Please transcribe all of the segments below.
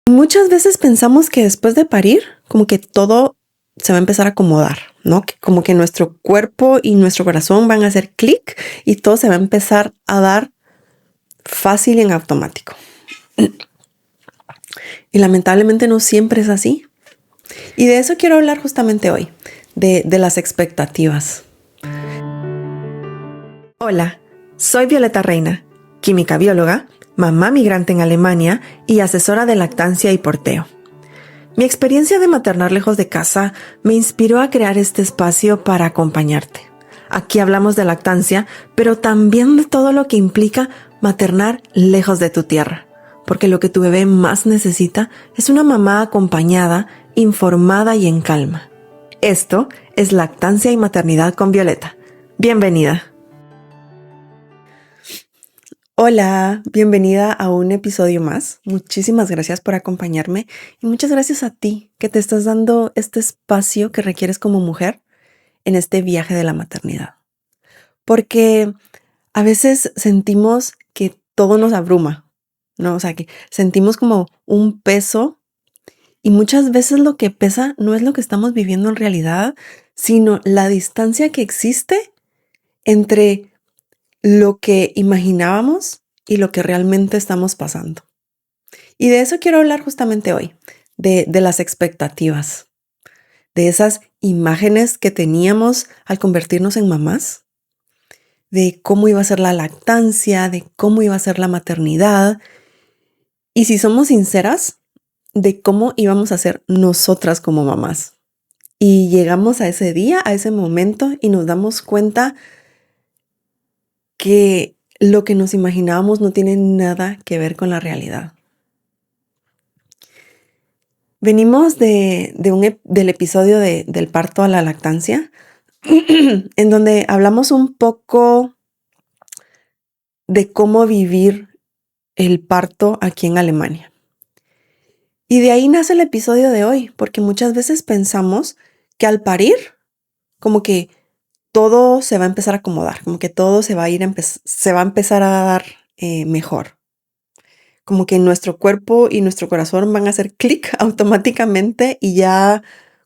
Muchas veces pensamos que después de parir, como que todo se va a empezar a acomodar, ¿no? Como que nuestro cuerpo y nuestro corazón van a hacer clic y todo se va a empezar a dar fácil y en automático. Y lamentablemente no siempre es así. Y de eso quiero hablar justamente hoy, de las expectativas. Hola, soy Violeta Reina, química bióloga, mamá migrante en Alemania y asesora de lactancia y porteo. Mi experiencia de maternar lejos de casa me inspiró a crear este espacio para acompañarte. Aquí hablamos de lactancia, pero también de todo lo que implica maternar lejos de tu tierra, porque lo que tu bebé más necesita es una mamá acompañada, informada y en calma. Esto es Lactancia y Maternidad con Violeta. Bienvenida. Hola, bienvenida a un episodio más. Muchísimas gracias por acompañarme y muchas gracias a ti que te estás dando este espacio que requieres como mujer en este viaje de la maternidad. Porque a veces sentimos que todo nos abruma, ¿no? O sea, que sentimos como un peso y muchas veces lo que pesa no es lo que estamos viviendo en realidad, sino la distancia que existe entre lo que imaginábamos y lo que realmente estamos pasando. Y de eso quiero hablar justamente hoy, de las expectativas, de esas imágenes que teníamos al convertirnos en mamás, de cómo iba a ser la lactancia, de cómo iba a ser la maternidad, y si somos sinceras, de cómo íbamos a ser nosotras como mamás. Y llegamos a ese día, a ese momento, y nos damos cuenta que lo que nos imaginábamos no tiene nada que ver con la realidad. Venimos del episodio del parto a la lactancia, en donde hablamos un poco de cómo vivir el parto aquí en Alemania. Y de ahí nace el episodio de hoy, porque muchas veces pensamos que al parir, como que todo se va a empezar a acomodar, como que todo se va a se va a empezar a dar mejor. Como que nuestro cuerpo y nuestro corazón van a hacer clic automáticamente y ya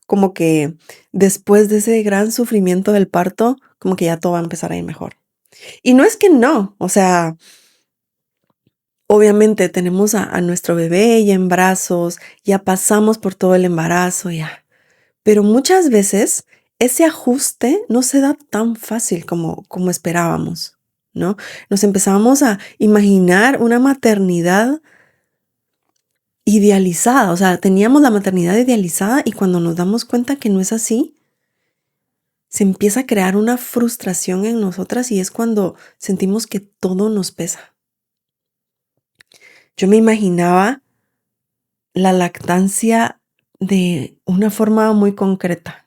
como que después de ese gran sufrimiento del parto, como que ya todo va a empezar a ir mejor. Y no es que no, o sea, obviamente tenemos a nuestro bebé ya en brazos, ya pasamos por todo el embarazo, ya. Pero muchas veces ese ajuste no se da tan fácil como esperábamos, ¿no? Nos empezamos a imaginar una maternidad idealizada, o sea, teníamos la maternidad idealizada y cuando nos damos cuenta que no es así, se empieza a crear una frustración en nosotras y es cuando sentimos que todo nos pesa. Yo me imaginaba la lactancia de una forma muy concreta.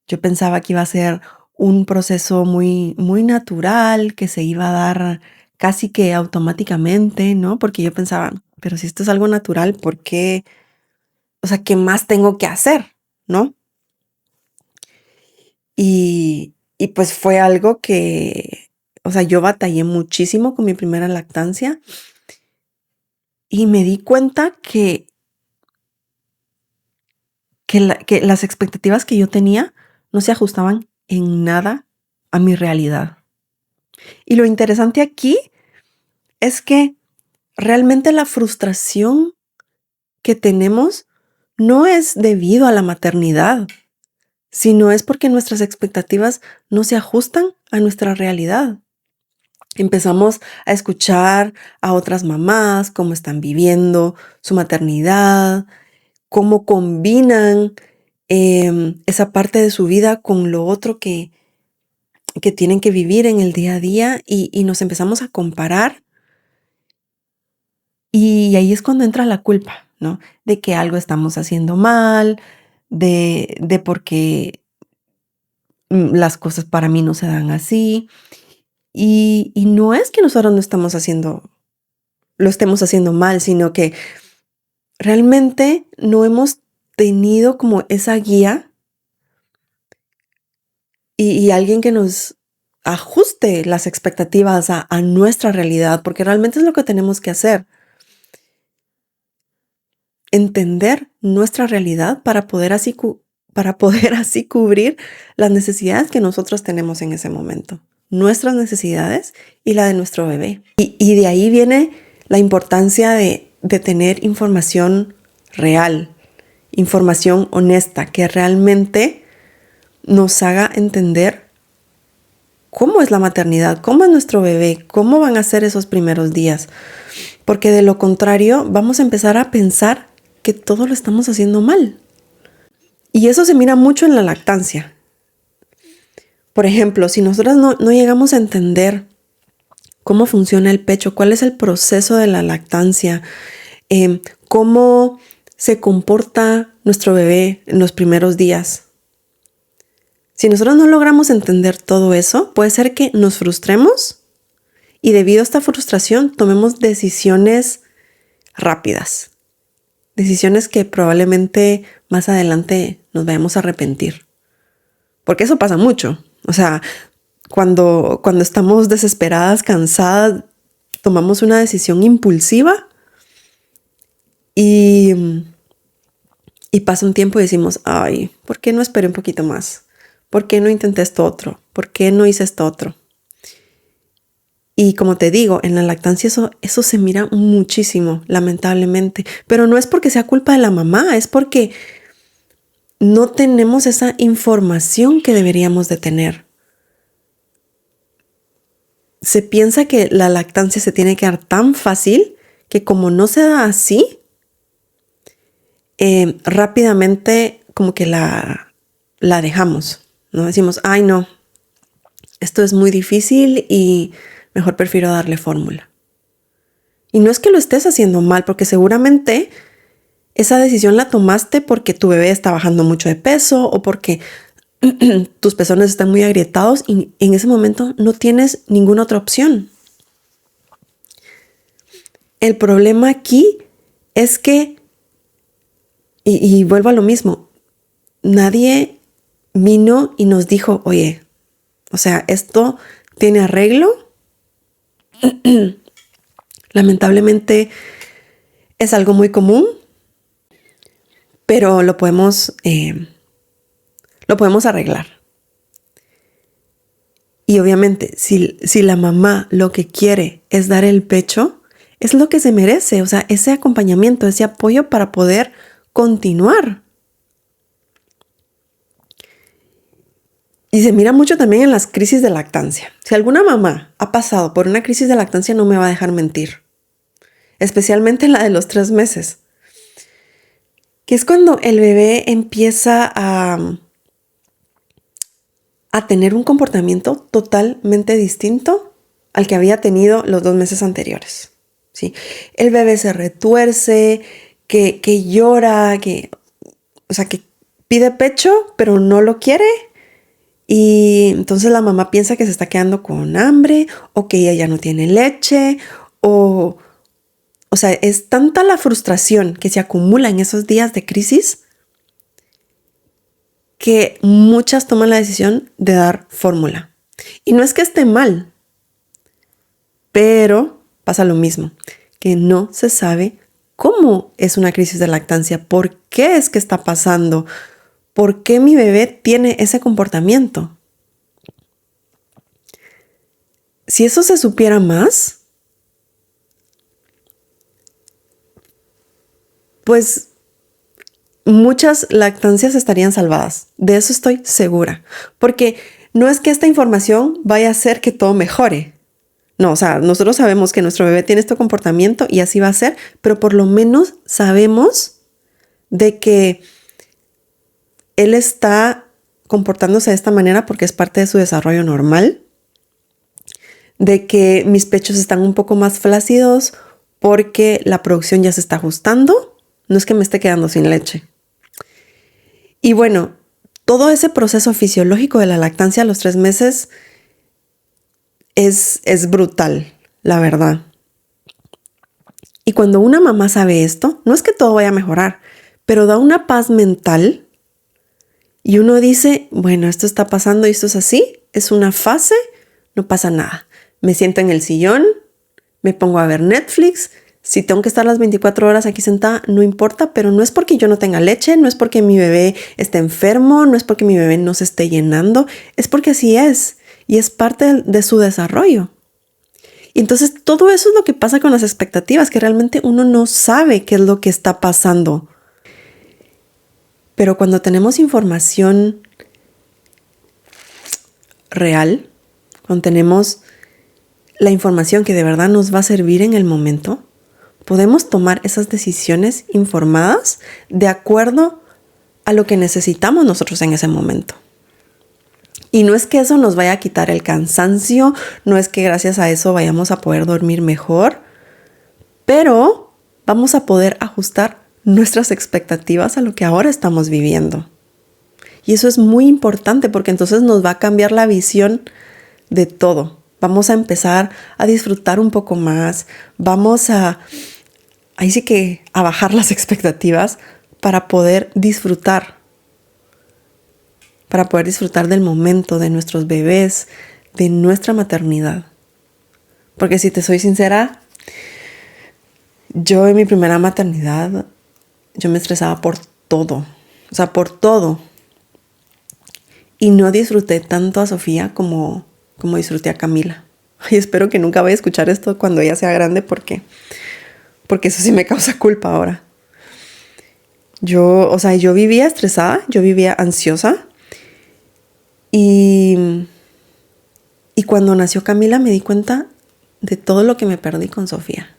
Yo pensaba que iba a ser un proceso muy, muy natural, que se iba a dar casi que automáticamente, ¿no? Porque yo pensaba, pero si esto es algo natural, ¿por qué? O sea, ¿qué más tengo que hacer? ¿No? Y pues fue algo que, o sea, yo batallé muchísimo con mi primera lactancia y me di cuenta que las expectativas que yo tenía no se ajustaban en nada a mi realidad. Y lo interesante aquí es que realmente la frustración que tenemos no es debido a la maternidad, sino es porque nuestras expectativas no se ajustan a nuestra realidad. Empezamos a escuchar a otras mamás, cómo están viviendo su maternidad, cómo combinan esa parte de su vida con lo otro que tienen que vivir en el día a día y nos empezamos a comparar y ahí es cuando entra la culpa, ¿no? De que algo estamos haciendo mal, de por qué las cosas para mí no se dan así. Y no es que nosotros no estamos lo estemos haciendo mal, sino que realmente no hemos tenido como esa guía y alguien que nos ajuste las expectativas a nuestra realidad, porque realmente es lo que tenemos que hacer. entender nuestra realidad para poder así cubrir las necesidades que nosotros tenemos en ese momento. Nuestras necesidades y la de nuestro bebé. Y de ahí viene la importancia de tener información real, información honesta, que realmente nos haga entender cómo es la maternidad, cómo es nuestro bebé, cómo van a ser esos primeros días. Porque de lo contrario vamos a empezar a pensar que todo lo estamos haciendo mal. Y eso se mira mucho en la lactancia. Por ejemplo, si nosotras no llegamos a entender cómo funciona el pecho, cuál es el proceso de la lactancia, cómo se comporta nuestro bebé en los primeros días. Si nosotros no logramos entender todo eso, puede ser que nos frustremos y debido a esta frustración tomemos decisiones rápidas. Decisiones que probablemente más adelante nos vayamos a arrepentir. Porque eso pasa mucho. O sea, cuando estamos desesperadas, cansadas, tomamos una decisión impulsiva y pasa un tiempo y decimos, ay, ¿por qué no esperé un poquito más? ¿Por qué no intenté esto otro? ¿Por qué no hice esto otro? Y como te digo, en la lactancia eso se mira muchísimo, lamentablemente. Pero no es porque sea culpa de la mamá, es porque no tenemos esa información que deberíamos de tener. Se piensa que la lactancia se tiene que dar tan fácil que como no se da así, rápidamente como que la dejamos, ¿no? Decimos, ay no, esto es muy difícil y mejor prefiero darle fórmula. Y no es que lo estés haciendo mal, porque seguramente esa decisión la tomaste porque tu bebé está bajando mucho de peso o porque tus pezones están muy agrietados y en ese momento no tienes ninguna otra opción. El problema aquí es que, y vuelvo a lo mismo, nadie vino y nos dijo, oye, o sea, esto tiene arreglo. Lamentablemente es algo muy común, pero lo podemos arreglar. Y obviamente, si la mamá lo que quiere es dar el pecho, es lo que se merece, o sea, ese acompañamiento, ese apoyo para poder continuar. Y se mira mucho también en las crisis de lactancia. Si alguna mamá ha pasado por una crisis de lactancia, no me va a dejar mentir. Especialmente la de los 3 meses. Que es cuando el bebé empieza a tener un comportamiento totalmente distinto al que había tenido los 2 meses anteriores. ¿Sí? El bebé se retuerce, que llora, que pide pecho, pero no lo quiere. Y entonces la mamá piensa que se está quedando con hambre o que ella ya no tiene leche o sea, es tanta la frustración que se acumula en esos días de crisis que muchas toman la decisión de dar fórmula. Y no es que esté mal, pero pasa lo mismo, que no se sabe cómo es una crisis de lactancia, por qué es que está pasando. ¿Por qué mi bebé tiene ese comportamiento? Si eso se supiera más, pues muchas lactancias estarían salvadas. De eso estoy segura. Porque no es que esta información vaya a hacer que todo mejore. No, o sea, nosotros sabemos que nuestro bebé tiene este comportamiento y así va a ser, pero por lo menos sabemos de que él está comportándose de esta manera porque es parte de su desarrollo normal, de que mis pechos están un poco más flácidos porque la producción ya se está ajustando, no es que me esté quedando sin leche. Y bueno, todo ese proceso fisiológico de la lactancia a los 3 meses es brutal, la verdad. Y cuando una mamá sabe esto, no es que todo vaya a mejorar, pero da una paz mental. Y uno dice, bueno, esto está pasando y esto es así, es una fase, no pasa nada. Me siento en el sillón, me pongo a ver Netflix, Si tengo que estar las 24 horas aquí sentada, no importa, pero no es porque yo no tenga leche, no es porque mi bebé esté enfermo, no es porque mi bebé no se esté llenando, es porque así es y es parte de su desarrollo. Y entonces todo eso es lo que pasa con las expectativas, que realmente uno no sabe qué es lo que está pasando. Pero cuando tenemos información real, cuando tenemos la información que de verdad nos va a servir en el momento, podemos tomar esas decisiones informadas de acuerdo a lo que necesitamos nosotros en ese momento. Y no es que eso nos vaya a quitar el cansancio, no es que gracias a eso vayamos a poder dormir mejor, pero vamos a poder ajustar nuestras expectativas a lo que ahora estamos viviendo. Y eso es muy importante porque entonces nos va a cambiar la visión de todo. Vamos a empezar a disfrutar un poco más, ahí sí que a bajar las expectativas para poder disfrutar del momento, de nuestros bebés, de nuestra maternidad. Porque si te soy sincera, yo en mi primera maternidad, yo me estresaba por todo, por todo. Y no disfruté tanto a Sofía como disfruté a Camila. Y espero que nunca vaya a escuchar esto cuando ella sea grande porque eso sí me causa culpa ahora. Yo vivía estresada, yo vivía ansiosa. Y cuando nació Camila me di cuenta de todo lo que me perdí con Sofía.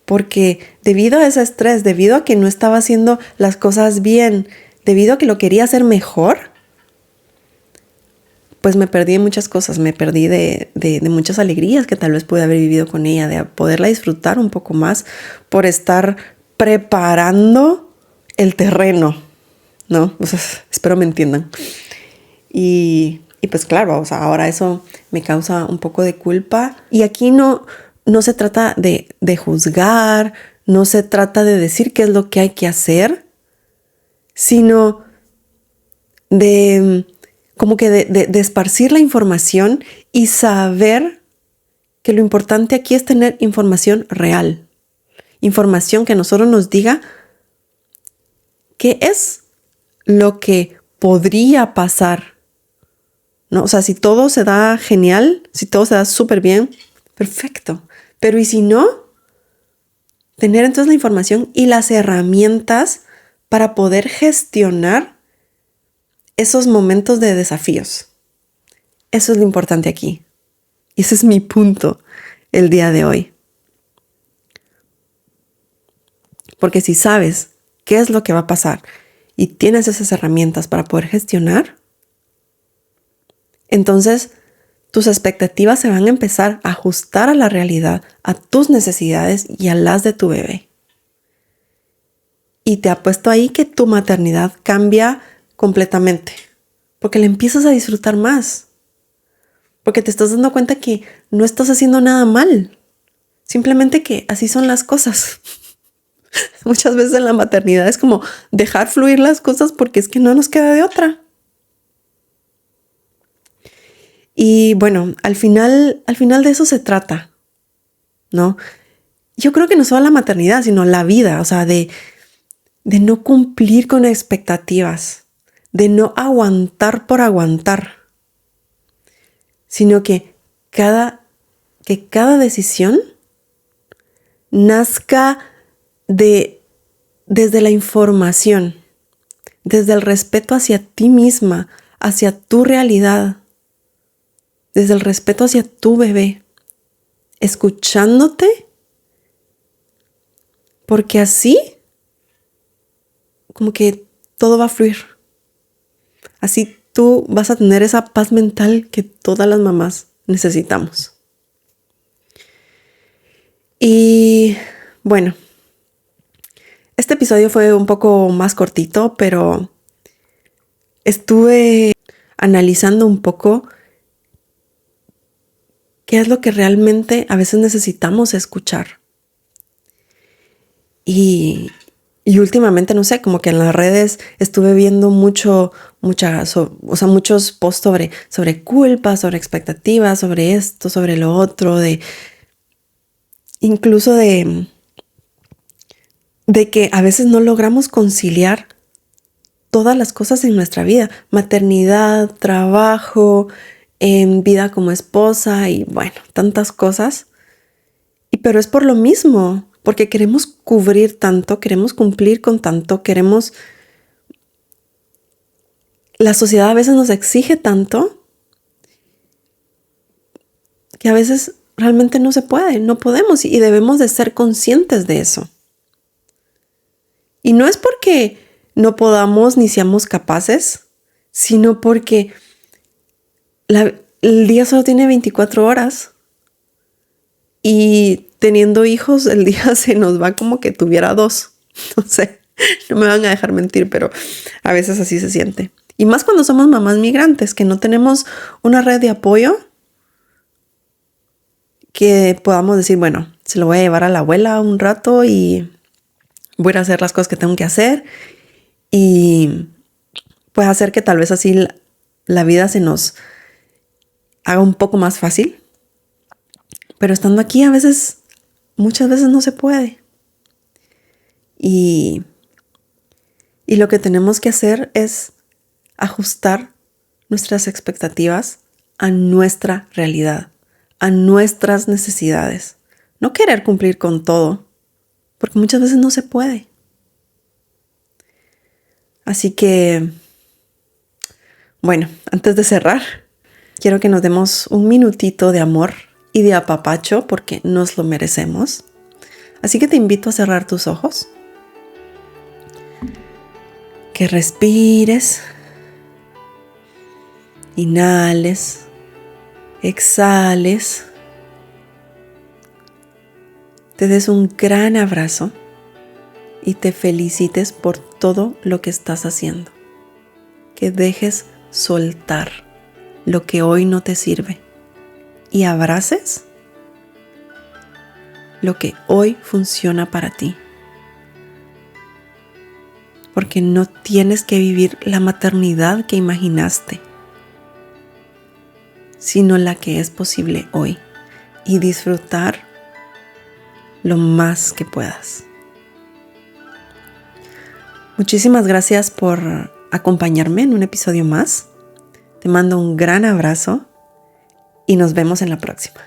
Porque debido a ese estrés, debido a que no estaba haciendo las cosas bien, debido a que lo quería hacer mejor, pues me perdí de muchas cosas. Me perdí de muchas alegrías que tal vez pude haber vivido con ella, de poderla disfrutar un poco más por estar preparando el terreno, ¿no? Espero me entiendan. Y pues claro, ahora eso me causa un poco de culpa. Y aquí no se trata de juzgar, no se trata de decir qué es lo que hay que hacer, sino de esparcir la información y saber que lo importante aquí es tener información real. Información que a nosotros nos diga qué es lo que podría pasar, ¿no? Si todo se da genial, si todo se da súper bien, perfecto. Pero ¿y si no? Tener entonces la información y las herramientas para poder gestionar esos momentos de desafíos. Eso es lo importante aquí. Y ese es mi punto el día de hoy. Porque si sabes qué es lo que va a pasar y tienes esas herramientas para poder gestionar, entonces tus expectativas se van a empezar a ajustar a la realidad, a tus necesidades y a las de tu bebé. Y te apuesto ahí que tu maternidad cambia completamente, porque la empiezas a disfrutar más, porque te estás dando cuenta que no estás haciendo nada mal, simplemente que así son las cosas. Muchas veces en la maternidad es como dejar fluir las cosas porque es que no nos queda de otra. Y bueno, al final de eso se trata, ¿no? Yo creo que no solo la maternidad, sino la vida, de no cumplir con expectativas, de no aguantar por aguantar, sino que cada decisión nazca desde la información, desde el respeto hacia ti misma, hacia tu realidad, desde el respeto hacia tu bebé, escuchándote, porque así como que todo va a fluir. Así tú vas a tener esa paz mental que todas las mamás necesitamos. Y bueno, este episodio fue un poco más cortito, pero estuve analizando un poco qué es lo que realmente a veces necesitamos escuchar. Y últimamente, no sé, como que en las redes estuve viendo muchos posts sobre culpa, sobre expectativas, sobre esto, sobre lo otro, incluso de que a veces no logramos conciliar todas las cosas en nuestra vida, maternidad, trabajo, en vida como esposa y bueno, tantas cosas. Pero es por lo mismo, porque queremos cubrir tanto, queremos cumplir con tanto, la sociedad a veces nos exige tanto que a veces realmente no se puede, no podemos y debemos de ser conscientes de eso. Y no es porque no podamos ni seamos capaces, sino porque el día solo tiene 24 horas y teniendo hijos el día se nos va como que tuviera 2. No sé, no me van a dejar mentir, pero a veces así se siente. Y más cuando somos mamás migrantes, que no tenemos una red de apoyo que podamos decir, bueno, se lo voy a llevar a la abuela un rato y voy a hacer las cosas que tengo que hacer y puede hacer que tal vez así la vida se nos haga un poco más fácil. Pero estando aquí muchas veces no se puede. Y lo que tenemos que hacer es ajustar nuestras expectativas a nuestra realidad, a nuestras necesidades. No querer cumplir con todo, porque muchas veces no se puede. Así que, bueno, antes de cerrar, quiero que nos demos un minutito de amor y de apapacho porque nos lo merecemos. Así que te invito a cerrar tus ojos, que respires, inhales, exhales, te des un gran abrazo y te felicites por todo lo que estás haciendo. Que dejes soltar lo que hoy no te sirve y abraces lo que hoy funciona para ti. Porque no tienes que vivir la maternidad que imaginaste, sino la que es posible hoy y disfrutar lo más que puedas. Muchísimas gracias por acompañarme en un episodio más. Te mando un gran abrazo y nos vemos en la próxima.